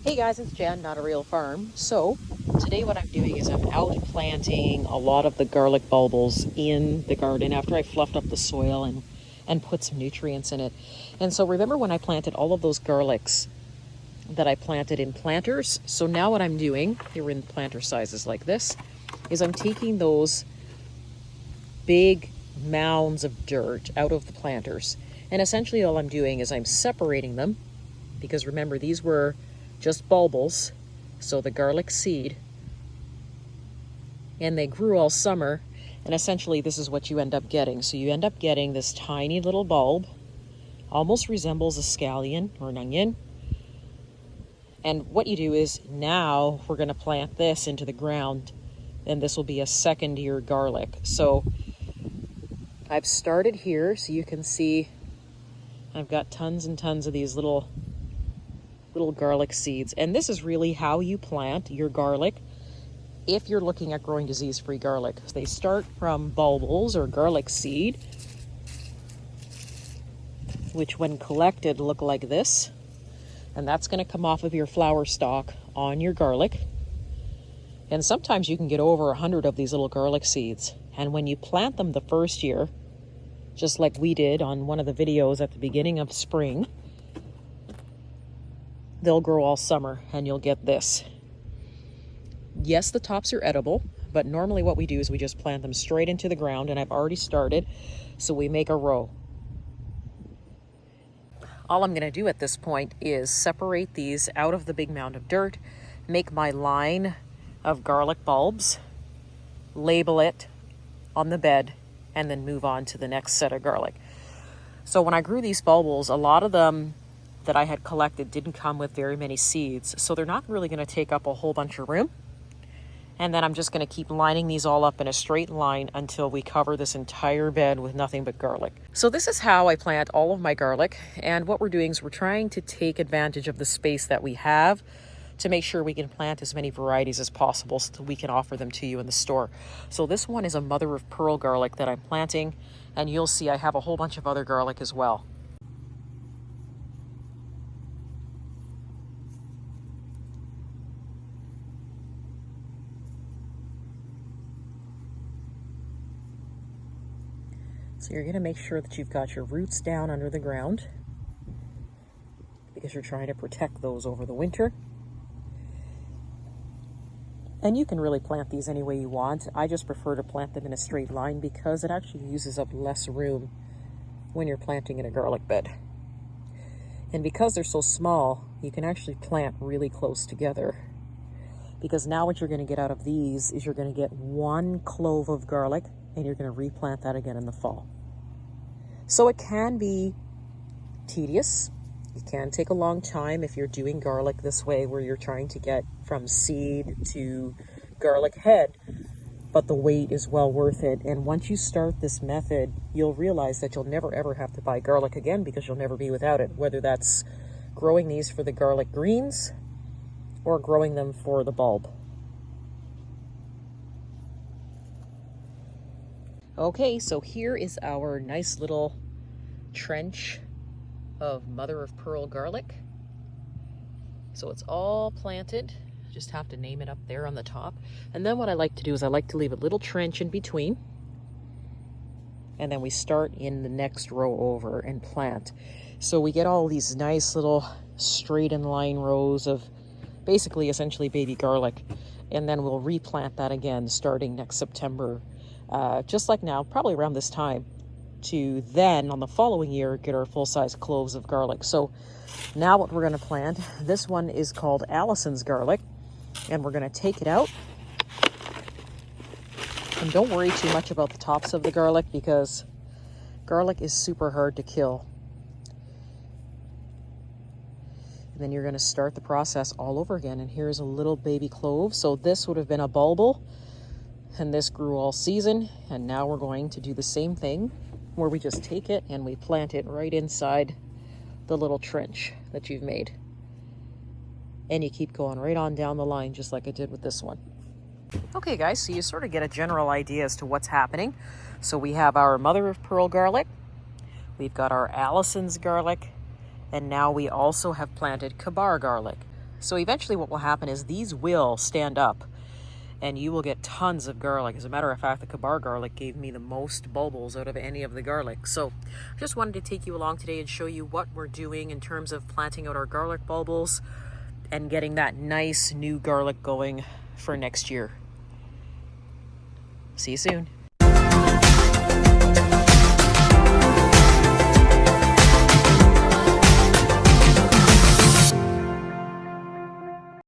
Hey guys, it's Jen, Not a Real Farm. So today what I'm doing is I'm out planting a lot of the garlic bulbs in the garden after I fluffed up the soil and put some nutrients in it. And so remember when I planted all of those garlics that I planted in planters? So now what I'm doing, they were in planter sizes like this, is I'm taking those big mounds of dirt out of the planters. And essentially all I'm doing is I'm separating them, because remember these were just bulbils, so the garlic seed, and they grew all summer, and essentially this is what you end up getting. So you end up getting this tiny little bulb, almost resembles a scallion or an onion. And what you do is now we're going to plant this into the ground, and this will be a second year garlic. So I've started here, so you can see I've got tons and tons of these little garlic seeds, and this is really how you plant your garlic if you're looking at growing disease-free garlic. They start from bulbils or garlic seed, which when collected look like this, and that's going to come off of your flower stalk on your garlic. And sometimes you can get over 100 of these little garlic seeds, and when you plant them the first year, just like we did on one of the videos at the beginning of spring, they'll grow all summer and you'll get this. Yes, the tops are edible, but normally what we do is we just plant them straight into the ground, and I've already started, so we make a row. All I'm going to do at this point is separate these out of the big mound of dirt, make my line of garlic bulbs, label it on the bed, and then move on to the next set of garlic. So when I grew these bulbils, a lot of them that I had collected didn't come with very many seeds, so they're not really going to take up a whole bunch of room. And then I'm just going to keep lining these all up in a straight line until we cover this entire bed with nothing but garlic. So this is how I plant all of my garlic, and what we're doing is we're trying to take advantage of the space that we have to make sure we can plant as many varieties as possible so that we can offer them to you in the store. So this one is a mother of pearl garlic that I'm planting, and you'll see I have a whole bunch of other garlic as well. So you're going to make sure that you've got your roots down under the ground, because you're trying to protect those over the winter. And you can really plant these any way you want. I just prefer to plant them in a straight line because it actually uses up less room when you're planting in a garlic bed. And because they're so small, you can actually plant really close together. Because now what you're going to get out of these is you're going to get one clove of garlic, and you're going to replant that again in the fall. So it can be tedious. It can take a long time if you're doing garlic this way, where you're trying to get from seed to garlic head, but the wait is well worth it. And once you start this method, you'll realize that you'll never ever have to buy garlic again, because you'll never be without it, whether that's growing these for the garlic greens or growing them for the bulb. Okay, so here is our nice little trench of mother of pearl garlic. So it's all planted. Just have to name it up there on the top. And then what I like to do is I like to leave a little trench in between. And then we start in the next row over and plant. So we get all these nice little straight in line rows of basically essentially baby garlic. And then we'll replant that again starting next September. Just like now, probably around this time, to then on the following year get our full-size cloves of garlic. So now what we're going to plant, this one is called Allison's garlic, and we're going to take it out. And don't worry too much about the tops of the garlic, because garlic is super hard to kill. And then you're going to start the process all over again. And here's a little baby clove. So this would have been a bulbil, and this grew all season. And now we're going to do the same thing, where we just take it and we plant it right inside the little trench that you've made. And you keep going right on down the line, just like I did with this one. Okay guys, so you sort of get a general idea as to what's happening. So we have our mother of pearl garlic, we've got our Allison's garlic, and now we also have planted Kabar garlic. So eventually what will happen is these will stand up and you will get tons of garlic. As a matter of fact, the Kabar garlic gave me the most bulbils out of any of the garlic. So I just wanted to take you along today and show you what we're doing in terms of planting out our garlic bulbils and getting that nice new garlic going for next year. See you soon.